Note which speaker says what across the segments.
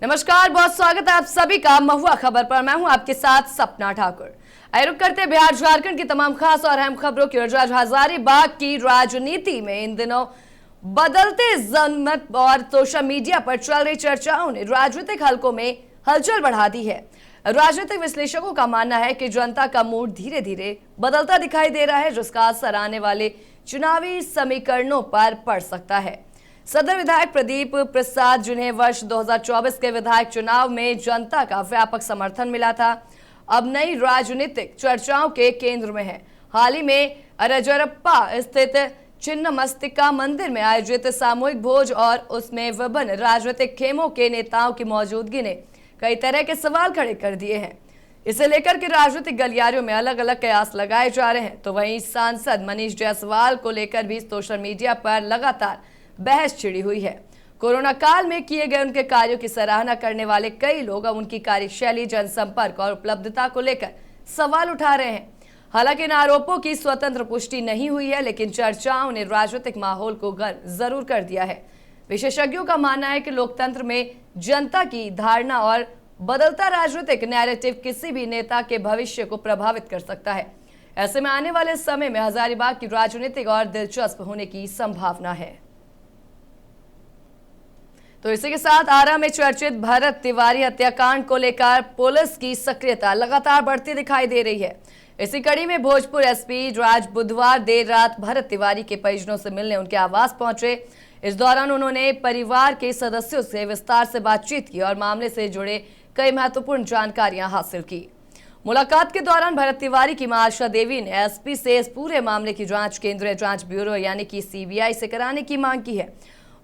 Speaker 1: नमस्कार, बहुत स्वागत है आप सभी का महुआ खबर पर। मैं हूं आपके साथ सपना ठाकुर। रुक करते बिहार झारखंड की तमाम खास और अहम खबरों की। हजारीबाग की राजनीति में इन दिनों बदलते जनमत और सोशल मीडिया पर चल रही चर्चाओं ने राजनीतिक हलकों में हलचल बढ़ा दी है। राजनीतिक विश्लेषकों का मानना है कि जनता का मूड धीरे धीरे बदलता दिखाई दे रहा है, जिसका असर आने वाले चुनावी समीकरणों पर पड़ सकता है। सदर विधायक प्रदीप प्रसाद, जिन्हें वर्ष 2024 के विधायक चुनाव में जनता का व्यापक समर्थन मिला था, अब नई राजनीतिक चर्चाओं के केंद्र में है। हाल ही में रजरप्पा स्थित छिन्नमस्तिका मंदिर में आयोजित सामूहिक भोज और उसमें विभिन्न राजनीतिक खेमों के नेताओं की मौजूदगी ने कई तरह के सवाल खड़े कर दिए हैं। इसे लेकर के राजनीतिक गलियारों में अलग अलग कयास लगाए जा रहे हैं। तो वहीं सांसद मनीष जायसवाल को लेकर भी सोशल मीडिया पर लगातार बहस छिड़ी हुई है। कोरोना काल में किए गए उनके कार्यों की सराहना करने वाले कई लोग अब उनकी कार्यशैली, जनसंपर्क और उपलब्धता को लेकर सवाल उठा रहे हैं। हालांकि इन आरोपों की स्वतंत्र पुष्टि नहीं हुई है, लेकिन चर्चाओं ने राजनीतिक माहौल को गर्म जरूर कर दिया है। विशेषज्ञों का मानना है कि लोकतंत्र में जनता की धारणा और बदलता राजनीतिक नैरेटिव किसी भी नेता के भविष्य को प्रभावित कर सकता है। ऐसे में आने वाले समय में हजारीबाग की राजनीतिक और दिलचस्प होने की संभावना है। तो इसी के साथ आरा में चर्चित भरत तिवारी हत्याकांड को लेकर पुलिस की सक्रियता लगातार बढ़ती दिखाई दे रही है। इसी कड़ी में भोजपुर एसपी राज बुधवार देर रात भरत तिवारी के परिजनों से मिलने उनके आवास पहुंचे। इस दौरान उन्होंने परिवार के सदस्यों से विस्तार से बातचीत की और मामले से जुड़े कई महत्वपूर्ण जानकारियां हासिल की। मुलाकात के दौरान भरत तिवारी की मां आशा देवी ने एसपी से इस पूरे मामले की जांच केंद्रीय जांच ब्यूरो यानी कि सीबीआई से कराने की मांग की है।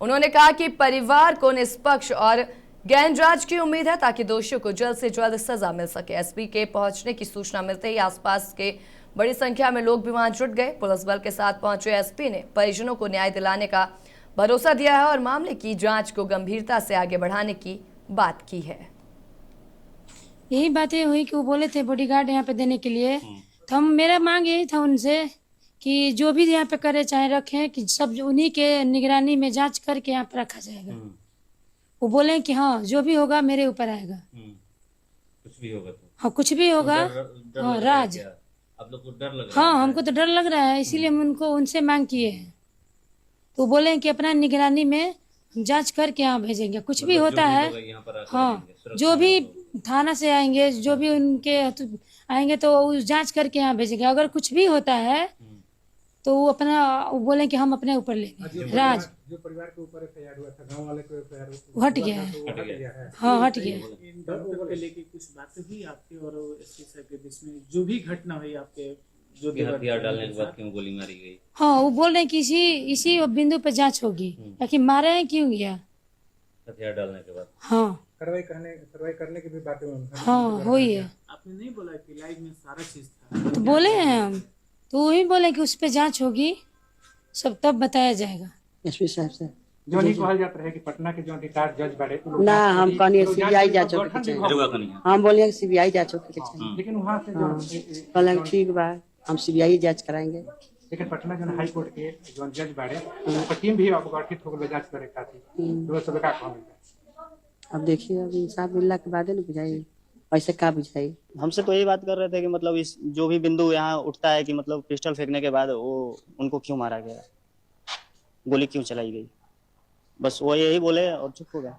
Speaker 1: उन्होंने कहा कि परिवार को निष्पक्ष और गहन जांच की उम्मीद है, ताकि दोषियों को जल्द से जल्द सजा मिल सके। एसपी के पहुंचने की सूचना मिलते ही आसपास के बड़ी संख्या में लोग भी वहां जुट गए। पुलिस बल के साथ पहुंचे एसपी ने परिजनों को न्याय दिलाने का भरोसा दिया है और मामले की जांच को गंभीरता से आगे बढ़ाने की बात की है।
Speaker 2: यही बातें हुई कि वो बोले थे बॉडीगार्ड यहाँ पे देने के लिए, तो मेरा मांग यही था उनसे कि जो भी यहाँ पे करे चाहे रखें, कि सब उन्हीं के निगरानी में जांच करके यहाँ पे रखा जाएगा। वो बोले कि हाँ जो भी होगा मेरे ऊपर आएगा।
Speaker 3: कुछ भी होगा तो
Speaker 2: हाँ कुछ भी होगा।
Speaker 3: डर
Speaker 2: हाँ
Speaker 3: लग रहा है
Speaker 2: राज,
Speaker 3: क्या? आप लोग को डर लग रहा है?
Speaker 2: हाँ हमको तो डर लग रहा है, इसीलिए हम उनको उनसे मांग किए हैं। तो बोले कि अपना निगरानी में जांच करके यहाँ भेजेंगे, कुछ भी होता है।
Speaker 3: यहाँ पर
Speaker 2: हाँ जो भी थाना से आएंगे, जो भी उनके आएंगे तो उस जांच करके यहाँ भेजेंगे। अगर कुछ भी होता है तो वो बोले कि हम अपने ऊपर लेंगे। राज
Speaker 4: जो परिवार के ऊपर एफआईआर हुआ था, गांव वाले को एफआईआर हुआ,
Speaker 2: हट गया है।
Speaker 4: हट गया है।
Speaker 2: हाँ हट गया।
Speaker 5: इन दोनों को लेके कुछ बातें हुई आपके और एसपी साहब के बीच में, जो भी घटना हुई आपके जो
Speaker 3: हथियार डालने के बाद क्यों गोली मारी गई?
Speaker 2: हाँ वो बोल रहे हैं कि इसी बिंदु पे जांच होगी, कि मारे हैं क्यों गया।
Speaker 3: हथियार डालने के बाद
Speaker 2: हाँ
Speaker 4: कार्रवाई करने की भी बातें उन्होंने।
Speaker 2: हाँ हुई है।
Speaker 5: आपने नहीं बोला कि लाइव में सारा चीज था?
Speaker 2: तो बोले हैं हम, तो वही बोले कि उस पे जांच होगी, सब तब बताया जाएगा।
Speaker 6: एसपी साहब से
Speaker 4: जो नहीं कहल जाता है कि पटना के जो अधिकार जज बड़े
Speaker 6: ना, हम कहनी सीबीआई जांच होके चाहिए। हम बोलिए सीबीआई जांच होके चाहिए,
Speaker 4: लेकिन वहाँ से जो
Speaker 6: कहले ठीक बा हम सीबीआई जांच कराएंगे।
Speaker 4: लेकिन पटना जो हाई कोर्ट के जो जज बड़े उनका टीम भी अब गठित होकर जांच करे खातिर, तो सब का काम है।
Speaker 6: अब देखिए अब इंसाफ मिलने के बाद न बुझाई ऐसे का बुझाई।
Speaker 7: हमसे तो यही बात कर रहे थे कि मतलब इस जो भी बिंदु यहाँ उठता है कि मतलब पिस्टल फेंकने के बाद वो उनको क्यों मारा गया, गोली क्यों चलाई गई, बस वो यही बोले और चुप हो गया।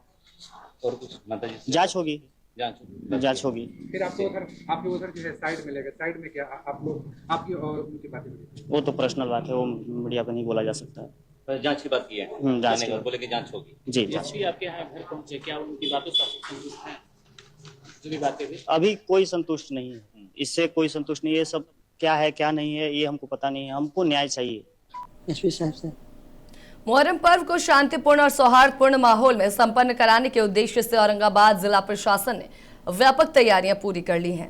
Speaker 3: और कुछ माताजी
Speaker 7: जांच होगी, जांच होगी।
Speaker 4: फिर आपके उधर जो है साइड में लेगा, साइड में क्या आप लोग आपकी और उनकी बातें हुई?
Speaker 7: वो तो पर्सनल बात है, वो मीडिया पे नहीं बोला जा सकता है।
Speaker 3: जांच की बात की है,
Speaker 7: जांच की
Speaker 3: बोले कि जांच होगी।
Speaker 7: जी जांच।
Speaker 5: आपके यहाँ घर पहुंचे, क्या उनकी बातों से संतुष्ट हैं? जो भी बातें हुई
Speaker 7: अभी कोई संतुष्ट नहीं है, इससे कोई संतुष्ट नहीं है। सब क्या है क्या नहीं है ये हमको पता नहीं है, हमको न्याय चाहिए।
Speaker 6: एसपी साहब से
Speaker 1: मुहर्रम पर्व को शांतिपूर्ण और सौहार्दपूर्ण माहौल में संपन्न कराने के उद्देश्य से औरंगाबाद जिला प्रशासन ने व्यापक तैयारियां पूरी कर ली हैं।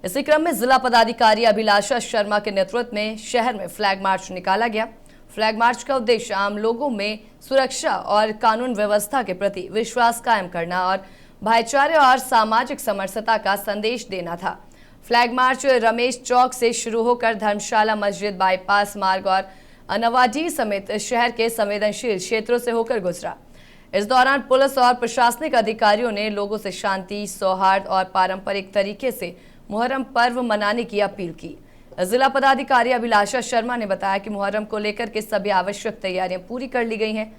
Speaker 1: इसी क्रम में जिला पदाधिकारी अभिलाषा शर्मा के नेतृत्व में शहर में फ्लैग मार्च निकाला गया। फ्लैग मार्च का उद्देश्य आम लोगों में सुरक्षा और कानून व्यवस्था के प्रति विश्वास कायम करना और भाईचारे और सामाजिक समरसता का संदेश देना था। फ्लैग मार्च रमेश चौक से शुरू होकर धर्मशाला मस्जिद, बाईपास मार्ग और अनवाडी समेत शहर के संवेदनशील क्षेत्रों से होकर गुजरा। इस दौरान पुलिस और प्रशासनिक अधिकारियों ने लोगों से शांति, सौहार्द और पारंपरिक तरीके से मुहर्रम पर्व मनाने की अपील की। जिला पदाधिकारी अभिलाषा शर्मा ने बताया कि मुहर्रम को लेकर के सभी आवश्यक तैयारियां पूरी कर ली गई हैं।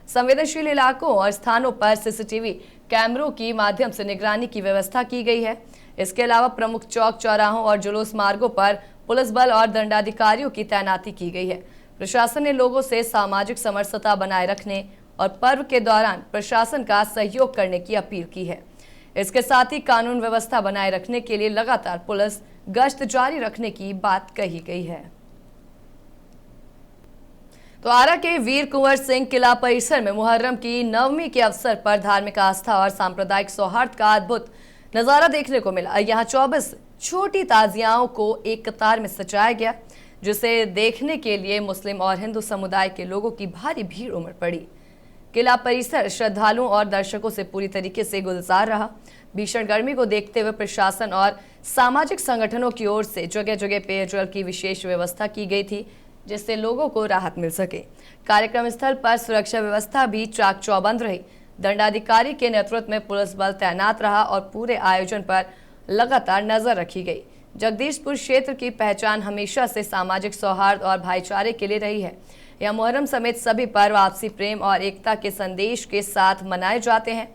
Speaker 1: संवेदनशील इलाकों और स्थानों पर सीसीटीवी कैमरों के माध्यम से निगरानी की व्यवस्था की गई है। इसके अलावा प्रमुख चौक, चौराहों और जुलूस मार्गों पर पुलिस बल और दंडाधिकारियों की तैनाती की गई है। प्रशासन ने लोगों से सामाजिक समरसता बनाए रखने और पर्व के दौरान प्रशासन का सहयोग करने की अपील की है। इसके साथ ही कानून व्यवस्था बनाए रखने के लिए लगातार पुलिस गश्त जारी रखने की बात कही गई है। तो आरा के वीर कुंवर सिंह किला परिसर में मुहर्रम की नवमी के अवसर पर धार्मिक आस्था और सांप्रदायिक सौहार्द का अद्भुत नजारा देखने को मिला। यहाँ 24 छोटी ताजियाओं को एक कतार में सजाया गया, जिसे देखने के लिए मुस्लिम और हिंदू समुदाय के लोगों की भारी भीड़ उमड़ पड़ी। किला परिसर श्रद्धालुओं और दर्शकों से पूरी तरीके से गुलजार रहा। भीषण गर्मी को देखते हुए प्रशासन और सामाजिक संगठनों की ओर से जगह जगह पेयजल की विशेष व्यवस्था की गई थी, जिससे लोगों को राहत मिल सके। कार्यक्रम स्थल पर सुरक्षा व्यवस्था भी चाक चौबंद रही। दंडाधिकारी के नेतृत्व में पुलिस बल तैनात रहा और पूरे आयोजन पर लगातार नजर रखी गई। जगदीशपुर क्षेत्र की पहचान हमेशा से सामाजिक सौहार्द और भाईचारे के लिए रही है। यह मुहर्रम समेत सभी पर्व आपसी प्रेम और एकता के संदेश के साथ मनाए जाते हैं।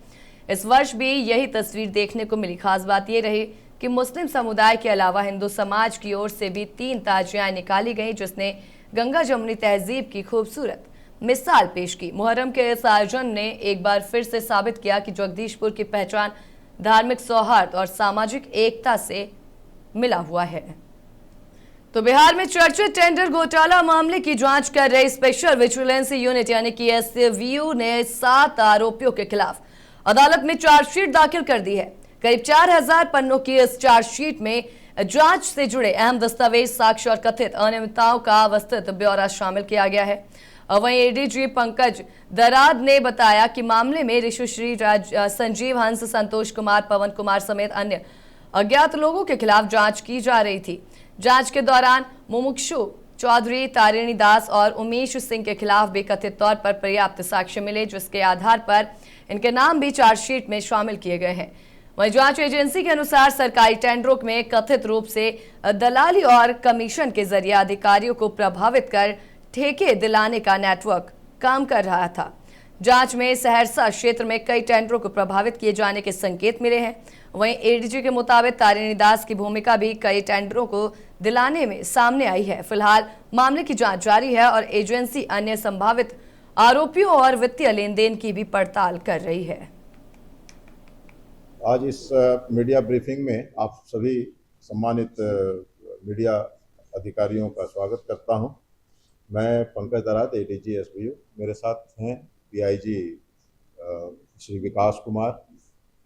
Speaker 1: इस वर्ष भी यही तस्वीर देखने को मिली। खास बात यह रही कि मुस्लिम समुदाय के अलावा हिंदू समाज की ओर से भी 3 ताजियां निकाली गई, जिसने गंगा जमुनी तहजीब की खूबसूरत मिसाल पेश की। मुहर्रम के इस आयोजन ने एक बार फिर से साबित किया कि जगदीशपुर की पहचान धार्मिक सौहार्द और सामाजिक एकता से मिला हुआ है। तो बिहार में चर्चित टेंडर घोटाला मामले की जांच कर रही स्पेशल विजिलेंस यूनिट यानी कि एसवीयू ने 7 आरोपियों के खिलाफ अदालत में चार्जशीट दाखिल कर दी है। करीब 4000 पन्नों की इस चार्जशीट में जांच से जुड़े अहम दस्तावेज, साक्ष्य और कथित अनियमितताओं का विस्तृत ब्यौरा शामिल किया गया है। वहीं एडीजी पंकज दराद ने बताया कि मामले में ऋषुश्री, संजीव हंस, संतोष कुमार, पवन कुमार समेत अन्य अज्ञात लोगों के खिलाफ जांच की जा रही थी। जांच के दौरान मुमुक्षु चौधरी, तारिणी दास और उमेश सिंह के खिलाफ भी कथित तौर पर पर्याप्त साक्ष्य मिले, जिसके आधार पर इनके नाम भी चार्जशीट में शामिल किए गए हैं। वहीं जांच एजेंसी के अनुसार सरकारी टेंडरों में कथित रूप से दलाली और कमीशन के जरिए अधिकारियों को प्रभावित कर ठेके दिलाने का नेटवर्क काम कर रहा था। जांच में सहरसा क्षेत्र में कई टेंडरों को प्रभावित किए जाने के संकेत मिले हैं। वहीं एडीजी के मुताबिक तारिणी दास की भूमिका भी कई टेंडरों को दिलाने में सामने आई है। फिलहाल मामले की जांच जारी है और एजेंसी अन्य संभावित आरोपियों और वित्तीय लेन देन की भी पड़ताल कर रही है।
Speaker 8: आज इस मीडिया ब्रीफिंग में आप सभी सम्मानित मीडिया अधिकारियों का स्वागत करता हूं। मैं पंकज दराद, एडीजी एसवीयू। मेरे साथ हैं PIG Shri Vikas Kumar,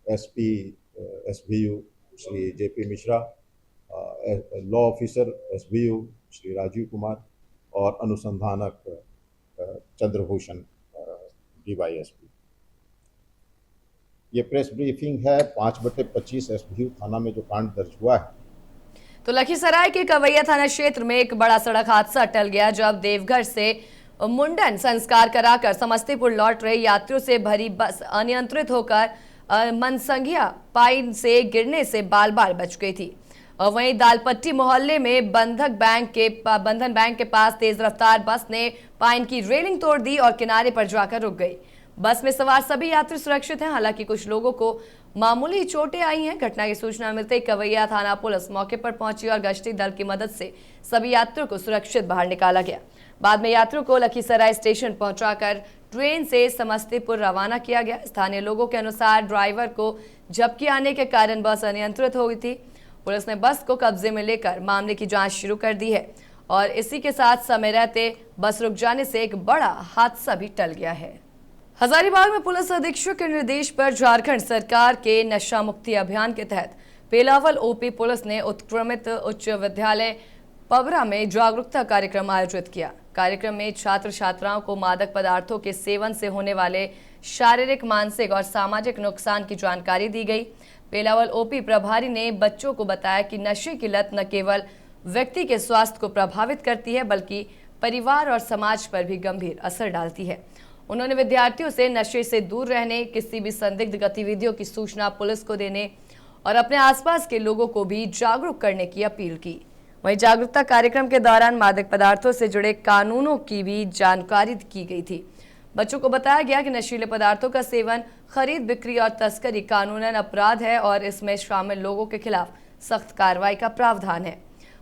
Speaker 8: SP SVU Shri JP Mishra, law officer SVU Shri Rajeev Kumar और अनुसंधानक चंद्रभूषण डीवाईएसपी। ये प्रेस ब्रीफिंग है 5/25 एसवीयू थाना में जो कांड दर्ज हुआ है।
Speaker 1: तो लखीसराय के कवैया थाना क्षेत्र में एक बड़ा सड़क हादसा टल गया, जब देवघर से मुंडन संस्कार कराकर समस्तीपुर लौट रहे यात्रियों से भरी बस अनियंत्रित होकर मनसंघिया पाइन से गिरने से बाल बाल बच गई थी। और वहीं दालपट्टी मोहल्ले में बंधन बैंक के पास तेज रफ्तार बस ने पाइन की रेलिंग तोड़ दी और किनारे पर जाकर रुक गई। बस में सवार सभी यात्री सुरक्षित हैं, हालांकि कुछ लोगों को मामूली चोटें आई हैं। घटना की सूचना मिलते ही कवैया थाना पुलिस मौके पर पहुंची और गश्ती दल की मदद से सभी यात्रियों को सुरक्षित बाहर निकाला गया। बाद में यात्रियों को लखीसराय स्टेशन पहुंचाकर ट्रेन से समस्तीपुर रवाना किया गया। स्थानीय लोगों के अनुसार ड्राइवर को झपकी आने के कारण बस अनियंत्रित हो गई थी। पुलिस ने बस को कब्जे में लेकर मामले की जांच शुरू कर दी है और इसी के साथ समय रहते बस रुक जाने से एक बड़ा हादसा भी टल गया है। हजारीबाग में पुलिस अधीक्षक के निर्देश पर झारखंड सरकार के नशा मुक्ति अभियान के तहत पेलावल ओपी पुलिस ने उत्क्रमित उच्च विद्यालय पबरा में जागरूकता कार्यक्रम आयोजित किया। कार्यक्रम में छात्र छात्राओं को मादक पदार्थों के सेवन से होने वाले शारीरिक, मानसिक और सामाजिक नुकसान की जानकारी दी गई। पेलावल ओपी प्रभारी ने बच्चों को बताया कि नशे की लत न केवल व्यक्ति के स्वास्थ्य को प्रभावित करती है, बल्कि परिवार और समाज पर भी गंभीर असर डालती है उन्होंने विद्यार्थियों से नशे से दूर रहने, किसी भी संदिग्ध गतिविधियों की सूचना पुलिस को देने और अपने आसपास के लोगों को भी जागरूक करने की अपील की। वहीं जागरूकता कार्यक्रम के दौरान मादक पदार्थों से जुड़े कानूनों की भी जानकारी की गई थी। बच्चों को बताया गया कि नशीले पदार्थों का सेवन, खरीद, बिक्री और तस्करी कानूनन अपराध है और इसमें शामिल लोगों के खिलाफ सख्त कार्रवाई का प्रावधान है।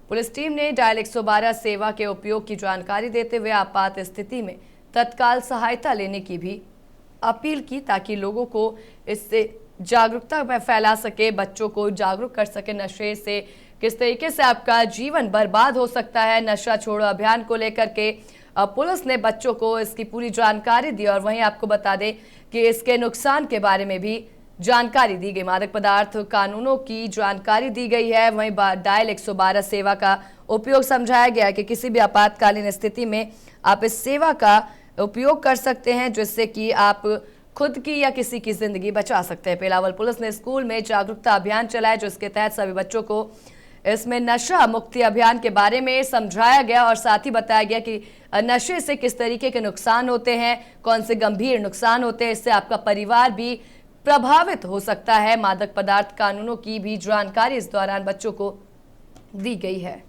Speaker 1: पुलिस टीम ने डायल 112 सेवा के उपयोग की जानकारी देते हुए आपात स्थिति में तत्काल सहायता लेने की भी अपील की, ताकि लोगों को इससे जागरूकता फैला सके, बच्चों को जागरूक कर सके नशे से किस तरीके से आपका जीवन बर्बाद हो सकता है। नशा छोड़ो अभियान को लेकर के पुलिस ने बच्चों को इसकी पूरी जानकारी दी और वहीं आपको बता दें कि इसके नुकसान के बारे में भी जानकारी दी गई। मादक पदार्थ कानूनों की जानकारी दी गई है। वहीं डायल 112 सेवा का उपयोग समझाया गया कि किसी भी आपातकालीन स्थिति में आप इस सेवा का उपयोग कर सकते हैं, जिससे कि आप खुद की या किसी की जिंदगी बचा सकते हैं। पेलावल पुलिस ने स्कूल में जागरूकता अभियान चलाया, जिसके तहत सभी बच्चों को इसमें नशा मुक्ति अभियान के बारे में समझाया गया और साथ ही बताया गया कि नशे से किस तरीके के नुकसान होते हैं, कौन से गंभीर नुकसान होते हैं, इससे आपका परिवार भी प्रभावित हो सकता है। मादक पदार्थ कानूनों की भी जानकारी इस दौरान बच्चों को दी गई है।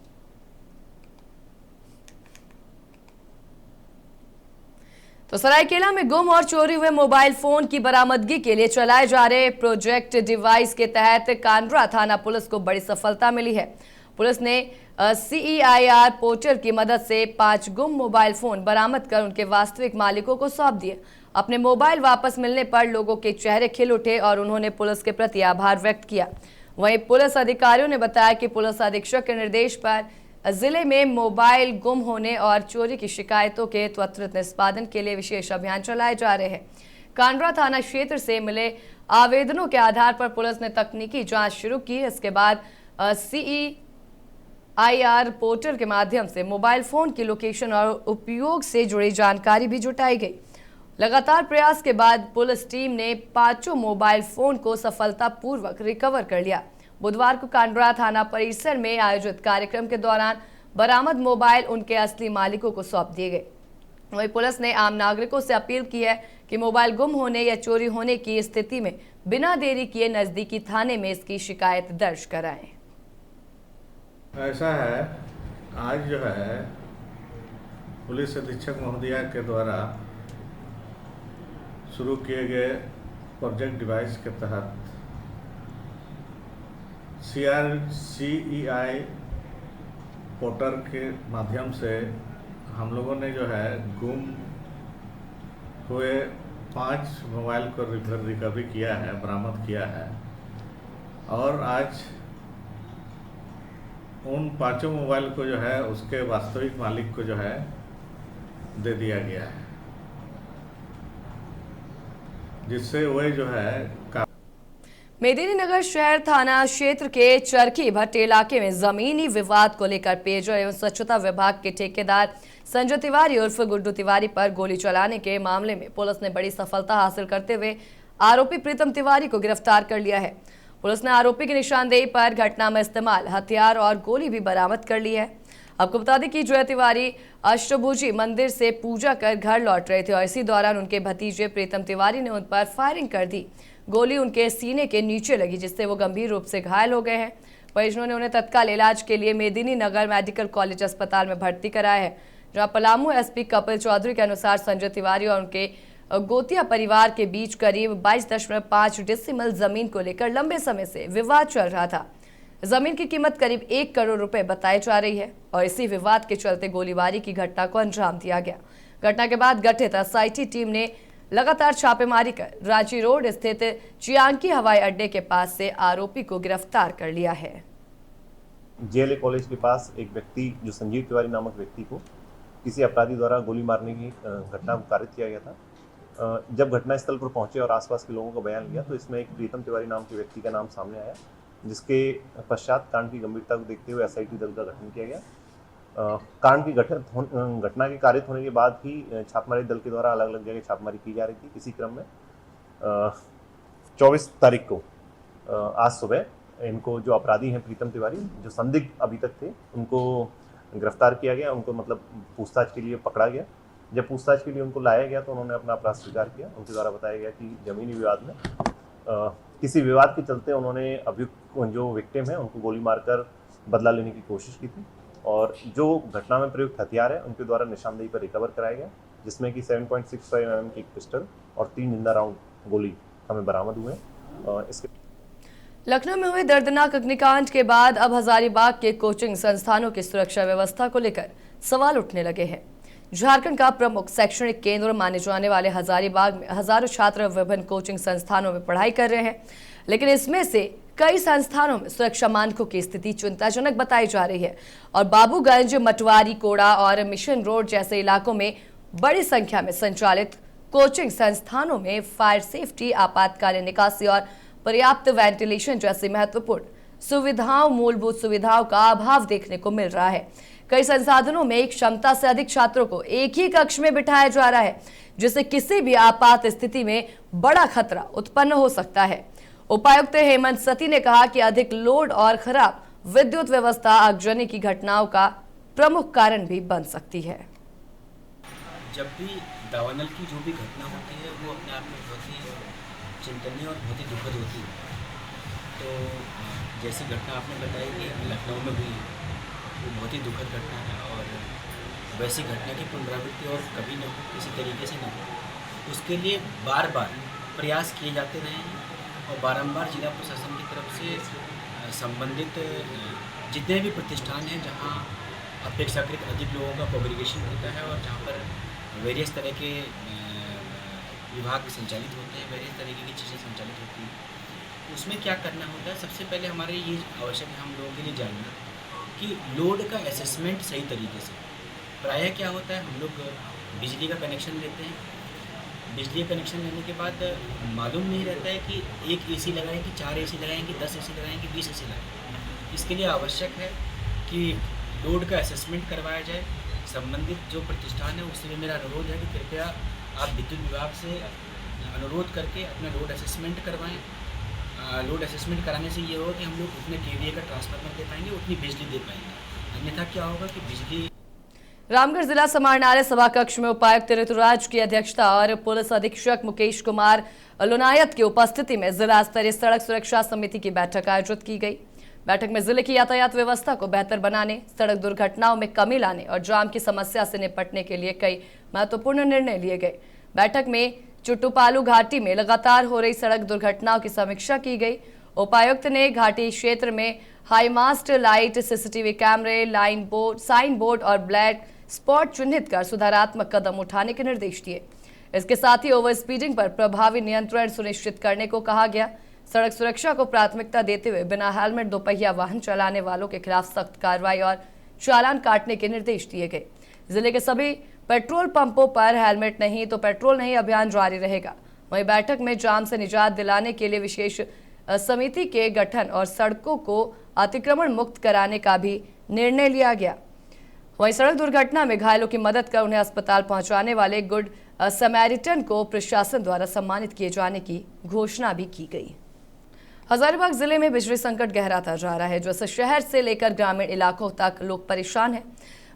Speaker 1: तो सरायकेला में गुम और चोरी हुए मोबाइल फोन की बरामदगी के लिए चलाए जा रहे प्रोजेक्ट डिवाइस के तहत कांडरा थाना पुलिस को बड़ी सफलता मिली है। पुलिस ने CEIR पोर्टल की मदद से 5 गुम मोबाइल फोन बरामद कर उनके वास्तविक मालिकों को सौंप दिए। अपने मोबाइल वापस मिलने पर लोगों के चेहरे खिल उठे और उन्होंने पुलिस के प्रति आभार व्यक्त किया। वहीं पुलिस अधिकारियों ने बताया कि पुलिस अधीक्षक के निर्देश पर जिले में मोबाइल गुम होने और चोरी की शिकायतों के त्वरित निष्पादन के लिए विशेष अभियान चलाए जा रहे हैं। कांडरा थाना क्षेत्र से मिले आवेदनों के आधार पर पुलिस ने तकनीकी जांच शुरू की। इसके बाद CEIR पोर्टल के माध्यम से मोबाइल फोन की लोकेशन और उपयोग से जुड़ी जानकारी भी जुटाई गई। लगातार प्रयास के बाद पुलिस टीम ने 5 मोबाइल फोन को सफलतापूर्वक रिकवर कर लिया। बुधवार को कांडरा थाना परिसर में आयोजित कार्यक्रम के दौरान बरामद मोबाइल उनके असली मालिकों को सौंप दिए गए। वहीं पुलिस ने आम नागरिकों से अपील की है कि मोबाइल गुम होने या चोरी होने की स्थिति में बिना देरी किए नजदीकी थाने में इसकी शिकायत दर्ज कराएं।
Speaker 9: ऐसा है, आज जो है पुलिस अधीक्षक महोदया के द्वारा शुरू किए गए प्रोजेक्ट डिवाइस के तहत CEI पोर्टल के माध्यम से हम लोगों ने जो है गुम हुए 5 मोबाइल को रिकवरी किया है, बरामद किया है और आज उन 5 मोबाइल को जो है उसके वास्तविक मालिक को जो है दे दिया गया है, जिससे वह जो है
Speaker 1: मेदिनीनगर शहर थाना क्षेत्र के चरखी भट्ट इलाके में जमीनी विवाद को लेकर पेयजल एवं स्वच्छता विभाग के ठेकेदार संजय तिवारी उर्फ गुड्डू तिवारी पर गोली चलाने के मामले में पुलिस ने बड़ी सफलता हासिल करते हुए आरोपी प्रीतम तिवारी को गिरफ्तार कर लिया है। पुलिस ने आरोपी की निशानदेही पर घटना में इस्तेमाल हथियार और गोली भी बरामद कर ली है। आपको बता दें कि जय तिवारी अष्टभुजी मंदिर से पूजा कर घर लौट रहे थे और इसी दौरान उनके भतीजे प्रीतम तिवारी ने उन पर फायरिंग कर दी। गोली उनके सीने के नीचे लगी, जिससे वो गंभीर रूप से घायल हो गए हैं। परिजनों ने उन्हें तत्काल इलाज के लिए मेदिनीनगर मेडिकल कॉलेज अस्पताल में भर्ती कराया है, जहां पलामू SP कपिल चौधरी के अनुसार संजय तिवारी और उनके गोतिया परिवार के बीच करीब 22.5 डेसिमल जमीन को लेकर लंबे समय से विवाद चल रहा था। जमीन की कीमत करीब 1 करोड़ रुपए बताई जा रही है और इसी विवाद के चलते गोलीबारी की घटना को अंजाम दिया गया। घटना के बाद गठित SIT टीम ने लगातार छापेमारी कर रांची रोड स्थित चियांकी हवाई अड्डे के पास से आरोपी को गिरफ्तार कर लिया है।
Speaker 10: JLA कॉलेज के पास एक व्यक्ति जो संजीव तिवारी नामक व्यक्ति को किसी अपराधी द्वारा गोली मारने की घटना को कारित किया गया था। जब घटनास्थल पर पहुंचे और आसपास के लोगों का बयान लिया तो इसमें एक प्रीतम तिवारी नाम के व्यक्ति का नाम सामने आया, जिसके पश्चात कांड की गंभीरता को देखते हुए SIT दल का गठन किया गया। कांड की घटना के कारित होने के बाद ही छापेमारी दल के द्वारा अलग अलग जगह छापेमारी की जा रही थी। इसी क्रम में 24 तारीख को आज सुबह इनको जो अपराधी हैं प्रीतम तिवारी, जो संदिग्ध अभी तक थे, उनको गिरफ्तार किया गया। उनको मतलब पूछताछ के लिए पकड़ा गया जब पूछताछ के लिए उनको लाया गया तो उन्होंने अपना अपराध स्वीकार किया। उनके द्वारा बताया गया कि जमीनी विवाद में किसी विवाद के चलते उन्होंने अभियुक्त जो विक्टिम है उनको गोली मारकर बदला लेने की कोशिश की थी, और जो घटना में प्रयुक्त हथियार है उनके द्वारा निशानदेही पर रिकवर कराया गया, जिसमें कि 7.65 mm की एक पिस्टल और 3 जिंदा राउंड गोली हमें बरामद हुए। इसके
Speaker 1: लखनऊ में हुए दर्दनाक अग्निकांड के बाद अब हजारीबाग के कोचिंग संस्थानों की सुरक्षा व्यवस्था को लेकर सवाल उठने लगे हैं। झारखंड का प्रमुख शैक्षणिक केंद्र माने जाने वाले हजारीबाग में हजारों छात्र विभिन्न कोचिंग संस्थानों में पढ़ाई कर रहे हैं, लेकिन इसमें से कई संस्थानों में सुरक्षा मानकों की स्थिति चिंताजनक बताई जा रही है और बाबूगंज, मटवारी, कोड़ा और मिशन रोड जैसे इलाकों में बड़ी संख्या में संचालित कोचिंग संस्थानों में फायर सेफ्टी, आपातकालीन निकासी और पर्याप्त वेंटिलेशन जैसी महत्वपूर्ण सुविधाओं, मूलभूत सुविधाओं का अभाव देखने को मिल रहा है। कई संसाधनों में क्षमता से अधिक छात्रों को एक ही कक्ष में बिठाया जा रहा है, जिससे किसी भी आपात स्थिति में बड़ा खतरा उत्पन्न हो सकता है। उपायुक्त हेमंत सती ने कहा कि अधिक लोड और खराब विद्युत व्यवस्था आगजनी की घटनाओं का प्रमुख कारण भी बन सकती है।
Speaker 11: जब भी दावानल की जो भी घटना होती है वो अपने आप में बहुत ही चिंतनीय और बहुत ही दुखद होती है। तो जैसी घटना आपने बताई कि लखनऊ में हुई, वो बहुत ही दुखद घटना है और वैसी घटना की पुनरावृत्ति और कभी न हो, किसी तरीके से न हो, उसके लिए बार बार प्रयास किए जाते रहे हैं और बारंबार जिला प्रशासन की तरफ से संबंधित जितने भी प्रतिष्ठान हैं जहां अपेक्षाकृत अधिक लोगों का कॉन्ग्रीगेशन होता है और जहां पर वेरियस तरह के विभाग संचालित होते हैं, वेरियस तरीके की चीज़ें संचालित होती हैं, उसमें क्या करना होता है। सबसे पहले हमारे ये आवश्यक है हम लोगों के लिए जानना कि लोड का असेसमेंट सही तरीके से। प्रायः क्या होता है, हम लोग बिजली का कनेक्शन लेते हैं, बिजली का कनेक्शन लेने के बाद मालूम नहीं रहता है कि एक एसी लगाएं कि 4 एसी लगाएं कि 10 एसी लगाएं कि 20 एसी लगाएं। इसके लिए आवश्यक है कि लोड का असेसमेंट करवाया जाए। संबंधित जो प्रतिष्ठान है उससे भी मेरा अनुरोध है कि कृपया आप विद्युत विभाग से अनुरोध करके अपना लोड असेसमेंट करवाएं। लोड असेसमेंट कराने से ये होगा कि हम लोग उतने केवीए का ट्रांसफार्मर दे पाएंगे, उतनी बिजली दे पाएंगे। अन्यथा क्या होगा कि बिजली।
Speaker 1: रामगढ़ जिला समाहरणालय सभा कक्ष में उपायुक्त ऋतुराज की अध्यक्षता और पुलिस अधीक्षक मुकेश कुमार लुनायत की उपस्थिति में जिला स्तरीय सड़क सुरक्षा समिति की बैठक आयोजित की गई। बैठक में जिले की यातायात व्यवस्था को बेहतर बनाने, सड़क दुर्घटनाओं में कमी लाने और जाम की समस्या से निपटने के लिए कई महत्वपूर्ण निर्णय लिए गए। बैठक में चुट्टूपालू घाटी में लगातार हो रही सड़क दुर्घटनाओं की समीक्षा की गई। उपायुक्त ने घाटी क्षेत्र में हाईमास्ट लाइट, सीसीटीवी कैमरे, साइन बोर्ड और ब्लैक स्पॉट चिन्हित कर सुधारात्मक कदम उठाने के निर्देश दिए। इसके साथ ही ओवर स्पीडिंग पर प्रभावी नियंत्रण सुनिश्चित करने को कहा गया। सड़क सुरक्षा को प्राथमिकता देते हुए बिना हेलमेट दोपहिया वाहन चलाने वालों के खिलाफ सख्त कार्रवाई और चालान काटने के निर्देश दिए गए। जिले के सभी पेट्रोल पंपों पर हेलमेट नहीं तो पेट्रोल नहीं अभियान जारी रहेगा। वहीं बैठक में जाम से निजात दिलाने के लिए विशेष समिति के गठन और सड़कों को अतिक्रमण मुक्त कराने का भी निर्णय लिया गया। वहीं सड़क दुर्घटना में घायलों की मदद कर उन्हें अस्पताल पहुंचाने वाले गुड समैरिटन को प्रशासन द्वारा सम्मानित किए जाने की घोषणा भी की गई। हजारीबाग जिले में बिजली संकट गहराता जा रहा है, जिससे शहर से लेकर ग्रामीण इलाकों तक लोग परेशान हैं।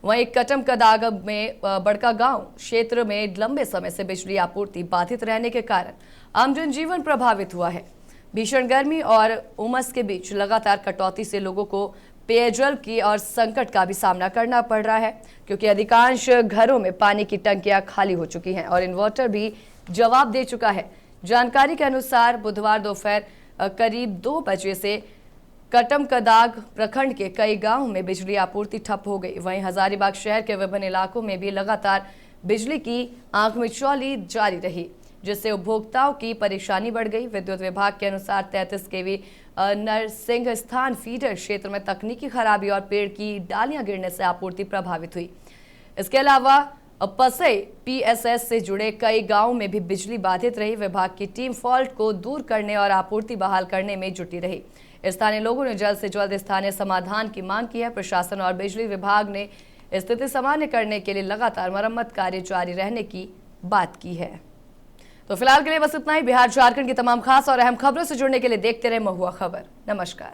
Speaker 1: वहीं कटम कदाग में बड़का गांव क्षेत्र में लंबे समय से बिजली आपूर्ति बाधित रहने के कारण आम जनजीवन प्रभावित हुआ है। भीषण गर्मी और उमस के बीच लगातार कटौती से लोगों को पेयजल की और संकट का भी सामना करना पड़ रहा है, क्योंकि अधिकांश घरों में पानी की टंकियां खाली हो चुकी हैं और इन्वर्टर भी जवाब दे चुका है। जानकारी के अनुसार बुधवार दोपहर करीब 2 बजे से कटम कदाग प्रखंड के कई गांवों में बिजली आपूर्ति ठप हो गई। वहीं हजारीबाग शहर के विभिन्न इलाकों में भी लगातार बिजली की आंख मिचौली जारी रही, जिससे उपभोक्ताओं की परेशानी बढ़ गई। विद्युत विभाग के अनुसार 33 केवी नरसिंह स्थान फीडर क्षेत्र में तकनीकी खराबी और पेड़ की डालियां गिरने से आपूर्ति प्रभावित हुई। इसके अलावा पसई पीएसएस से जुड़े कई गांवों में भी बिजली बाधित रही। विभाग की टीम फॉल्ट को दूर करने और आपूर्ति बहाल करने में जुटी रही। स्थानीय लोगों ने जल्द से जल्द स्थानीय समाधान की मांग की है। प्रशासन और बिजली विभाग ने स्थिति सामान्य करने के लिए लगातार मरम्मत कार्य जारी रहने की बात की है। तो फिलहाल के लिए बस इतना ही। बिहार झारखंड की तमाम खास और अहम खबरों से जुड़ने के लिए देखते रहे महुआ खबर। नमस्कार।